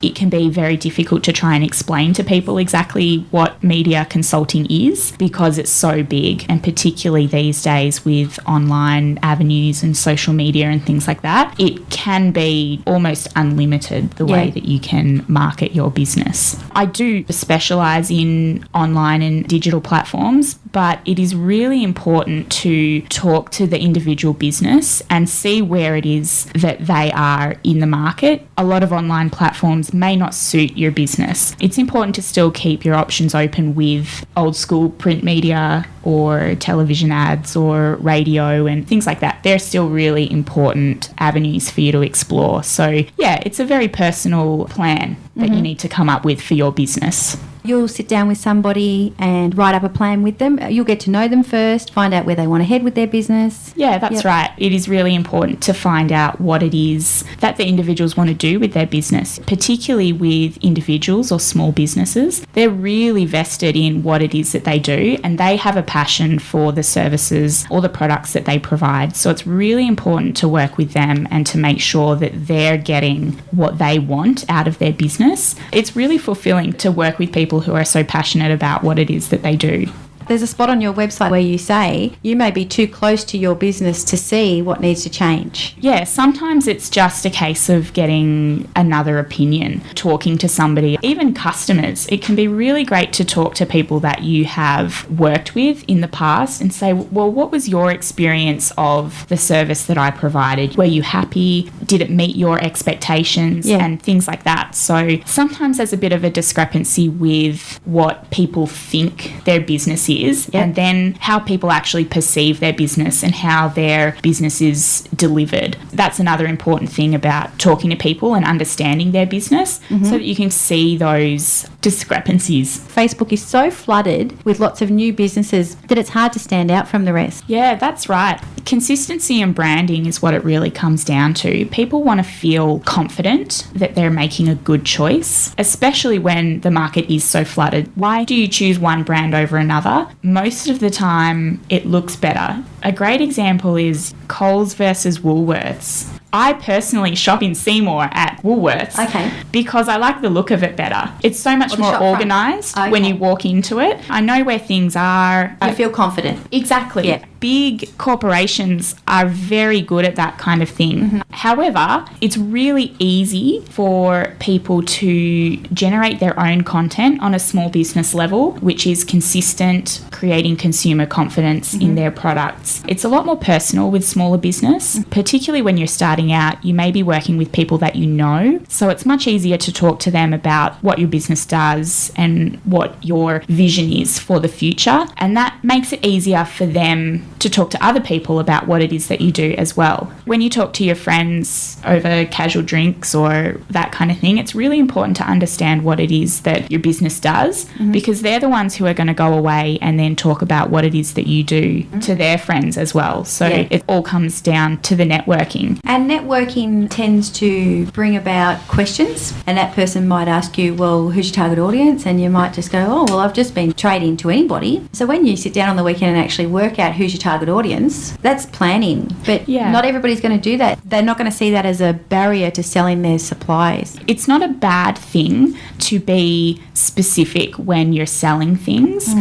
It can be very difficult to try and explain to people exactly what media consulting is because it's so big, and particularly these days with online avenues and social media and things like that, it can be almost unlimited the way that you can market your business. I do specialise in online and digital platforms, but it is really important to talk to the individual business and see where it is that they are in the market. A lot of online platforms may not suit your business. It's important to still keep your options open with old school print media or television ads or radio and things like that. They're still really important avenues for you to explore. So yeah, it's a very personal plan that you need to come up with for your business. You'll sit down with somebody and write up a plan with them. You'll get to know them first, find out where they want to head with their business. Yeah, that's right. It is really important to find out what it is that the individuals want to do with their business, particularly with individuals or small businesses. They're really vested in what it is that they do, and they have a passion for the services or the products that they provide. So it's really important to work with them and to make sure that they're getting what they want out of their business. It's really fulfilling to work with people who are so passionate about what it is that they do. There's a spot on your website where you say you may be too close to your business to see what needs to change. Yeah, sometimes it's just a case of getting another opinion, talking to somebody, even customers. It can be really great to talk to people that you have worked with in the past and say, well, what was your experience of the service that I provided? Were you happy? Did it meet your expectations? And things like that. So sometimes there's a bit of a discrepancy with what people think their business is. And then how people actually perceive their business and how their business is delivered. That's another important thing about talking to people and understanding their business so that you can see those discrepancies. Facebook is so flooded with lots of new businesses that it's hard to stand out from the rest. Yeah, that's right. Consistency and branding is what it really comes down to. People want to feel confident that they're making a good choice, especially when the market is so flooded. Why do you choose one brand over another? Most of the time, it looks better. A great example is Coles versus Woolworths. I personally shop in Seymour at Woolworths because I like the look of it better. It's so much more organised when you walk into it. I know where things are. You feel confident. Exactly. Yeah. Big corporations are very good at that kind of thing. However, it's really easy for people to generate their own content on a small business level, which is consistent, creating consumer confidence in their products. It's a lot more personal with smaller business, particularly when you're starting out. You may be working with people that you know, so it's much easier to talk to them about what your business does and what your vision is for the future, and that makes it easier for them to talk to other people about what it is that you do as well. When you talk to your friends over casual drinks or that kind of thing, it's really important to understand what it is that your business does because they're the ones who are going to go away and then talk about what it is that you do to their friends as well. So it all comes down to the networking. And networking tends to bring about questions, and that person might ask you, well, who's your target audience? And you might just go, oh, well, I've just been trading to anybody. So when you sit down on the weekend and actually work out who's your target audience, that's planning. But not everybody's going to do that. They're not going to see that as a barrier to selling their supplies. It's not a bad thing to be specific when you're selling things.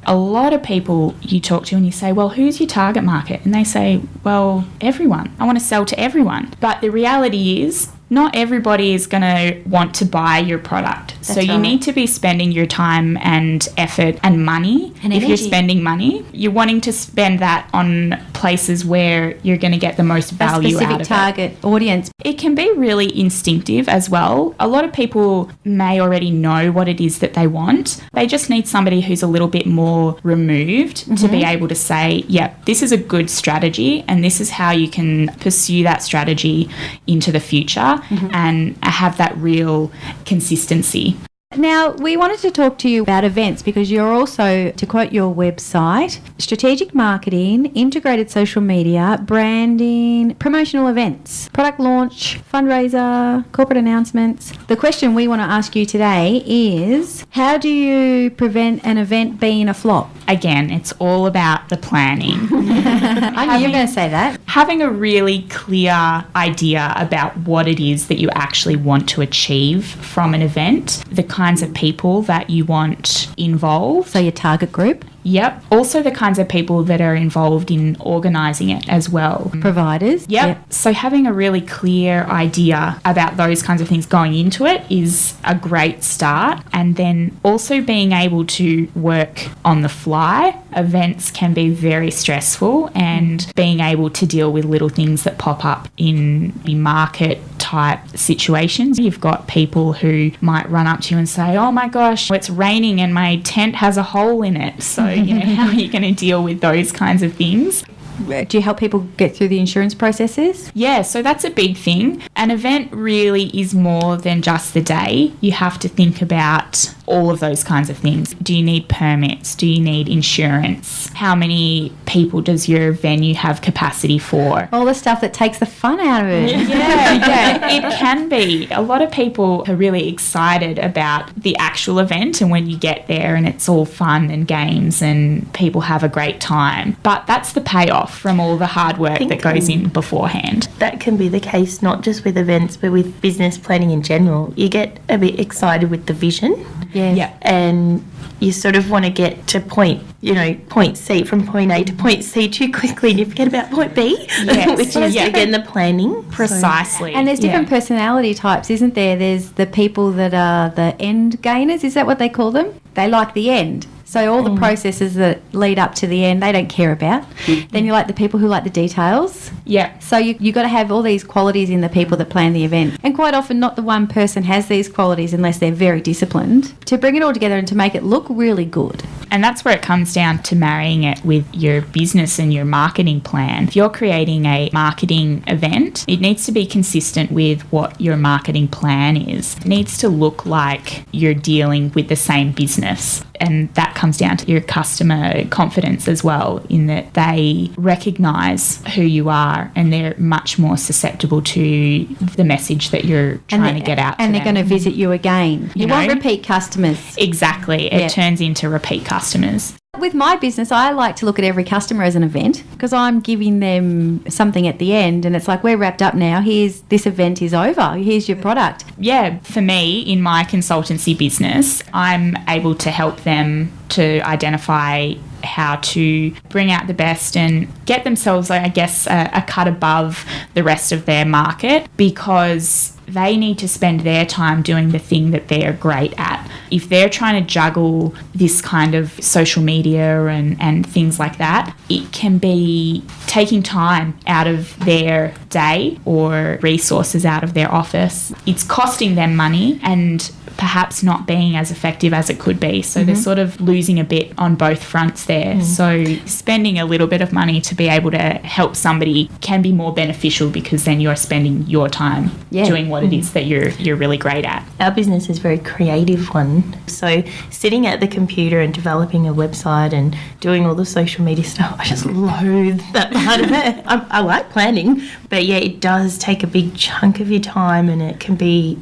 A lot of people you talk to and you say, well, who's your target market? And they say, well, everyone. I want to sell to everyone. But the reality is, not everybody is going to want to buy your product. So you need to be spending your time and effort and money. And if you're spending money, you're wanting to spend that on places where you're going to get the most value out of it. A specific target audience. It can be really instinctive as well. A lot of people may already know what it is that they want. They just need somebody who's a little bit more removed to be able to say, yep, this is a good strategy and this is how you can pursue that strategy into the future and have that real consistency. Now, we wanted to talk to you about events because you're also, to quote your website, strategic marketing, integrated social media, branding, promotional events, product launch, fundraiser, corporate announcements. The question we want to ask you today is, how do you prevent an event being a flop? Again, it's all about the planning. I knew you were going to say that. Having a really clear idea about what it is that you actually want to achieve from an event, the kinds of people that you want involved. So your target group? Yep. Also the kinds of people that are involved in organising it as well. Providers? Yep. So having a really clear idea about those kinds of things going into it is a great start. And then also being able to work on the fly. Events can be very stressful, and being able to deal with little things that pop up in the market type situations. You've got people who might run up to you and say, oh my gosh, it's raining and my tent has a hole in it. So, how are you going to deal with those kinds of things? Do you help people get through the insurance processes? Yeah, so that's a big thing. An event really is more than just the day. You have to think about all of those kinds of things. Do you need permits? Do you need insurance? How many people does your venue have capacity for? All the stuff that takes the fun out of it. Yeah, it can be. A lot of people are really excited about the actual event, and when you get there and it's all fun and games and people have a great time. But that's the payoff from all the hard work that goes in beforehand. That can be the case not just with events but with business planning in general. You get a bit excited with the vision. Yes. Yeah. And you sort of want to get to point C, from point A to point C too quickly, and you forget about point B, Yes. which is, again, the planning. Precisely. And there's different personality types, isn't there? There's the people that are the end gainers, is that what they call them? They like the end. So all the processes that lead up to the end, they don't care about. Then you like the people who like the details. Yeah. So you got to have all these qualities in the people that plan the event. And quite often not the one person has these qualities unless they're very disciplined to bring it all together and to make it look really good. And that's where it comes down to marrying it with your business and your marketing plan. If you're creating a marketing event, it needs to be consistent with what your marketing plan is. It needs to look like you're dealing with the same business. And that comes down to your customer confidence as well, in that they recognise who you are and they're much more susceptible to the message that you're trying to get out to and they're them. going to visit you again. You want repeat customers. Exactly. It turns into repeat customers. With my business, I like to look at every customer as an event because I'm giving them something at the end, and it's like, we're wrapped up now. This event is over. Here's your product. Yeah, for me, in my consultancy business, I'm able to help them to identify how to bring out the best and get themselves, I guess, a cut above the rest of their market, because they need to spend their time doing the thing that they're great at. If they're trying to juggle this kind of social media and things like that, it can be taking time out of their day or resources out of their office. It's costing them money and perhaps not being as effective as it could be. So they're sort of losing a bit on both fronts there. So spending a little bit of money to be able to help somebody can be more beneficial, because then you're spending your time doing what it is that you're really great at. Our business is a very creative one. So sitting at the computer and developing a website and doing all the social media stuff, I just loathe that part of it. I like planning, but it does take a big chunk of your time, and it can be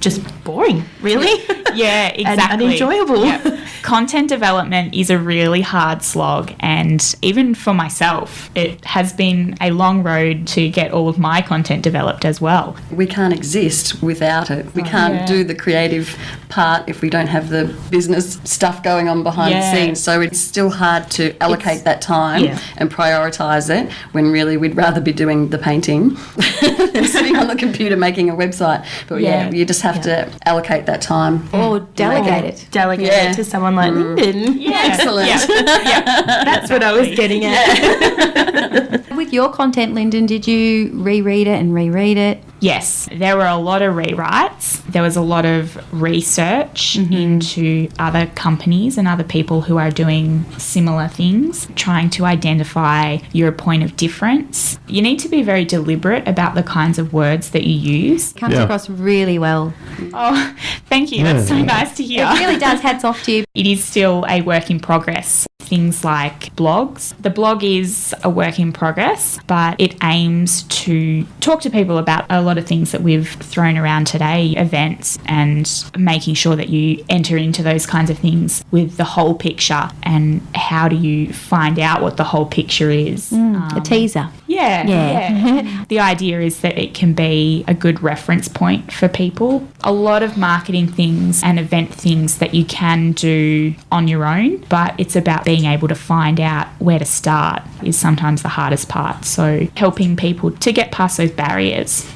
just boring, really. Yeah, exactly. and unenjoyable. Yep. Content development is a really hard slog, and even for myself, it has been a long road to get all of my content developed as well. We can't exist without it. We can't do the creative part if we don't have the business stuff going on behind the scenes. So it's still hard to allocate that time and prioritise it, when really we'd rather be doing the painting than sitting on the computer making a website. But you just have to allocate that time. Or delegate it. Delegate it to someone like Linden. Excellent. That's what I was getting at. With your content, Linden, did you reread it and reread it? Yes, there were a lot of rewrites. There was a lot of research into other companies and other people who are doing similar things, trying to identify your point of difference. You need to be very deliberate about the kinds of words that you use. Comes across really well. Oh, Thank you. That's so nice to hear. It really does. Hats off to you. It is still a work in progress. Things like blogs. The blog is a work in progress, but it aims to talk to people about a lot of things that we've thrown around today, events, and making sure that you enter into those kinds of things with the whole picture and how do you find out what the whole picture is. A teaser. Yeah. The idea is that it can be a good reference point for people. A lot of marketing things and event things that you can do on your own, but it's about being able to find out where to start is sometimes the hardest part. So helping people to get past those barriers.